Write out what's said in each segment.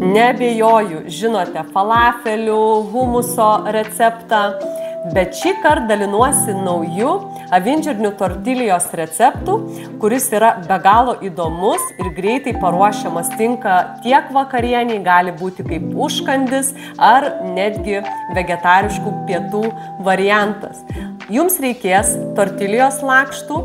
Neabejoju, žinote falafelių, humuso receptą, bet šį kartą dalinuosi nauju avinžirnių tortilijos receptu, kuris yra be galo įdomus ir greitai paruošiamas, tinka tiek vakarieniai, gali būti kaip užkandis ar netgi vegetariškų pietų variantas. Jums reikės tortilijos lakštų,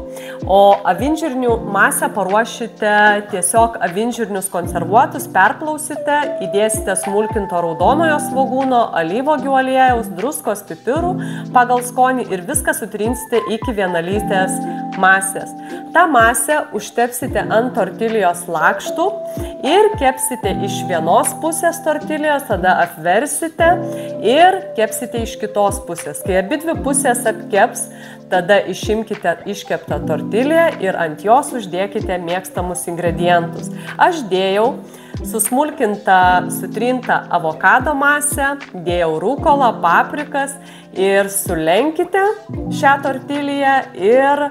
o avinžirnių masę paruošite tiesiog avinžirnius konservuotus, perplausite, įdėsite smulkinto raudonojo svogūno, alyvuogių aliejaus, druskos, pipirų pagal skonį ir viską sutrinsite iki vienalytės masės. Ta masę užtepsite ant tortilijos lakštų ir kepsite iš vienos pusės tortilijos, tada apversite ir kepsite iš kitos pusės. Kai abi dvi pusės apkeps, tada išimkite iškeptą tortiliją ir ant jos uždėkite mėgstamus ingredientus. Aš dėjau susmulkintą, sutrintą avokado masę, dėjau rukolą, paprikas ir sulenkite šią tortiliją ir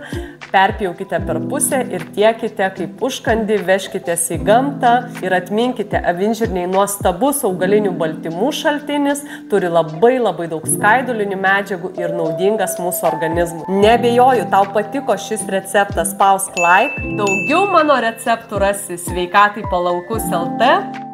perpjaukite per pusę ir tiekite kaip užkandį, vežkitės į gamtą ir atminkite, avinžirniai nuostabus augalinių baltymų šaltinis, turi labai daug skaidulinių medžiagų ir naudingas mūsų organizmui. Neabejoju, tau patiko šis receptas, spausk like. Daugiau mano receptų rasi Sveikatai palankus LT.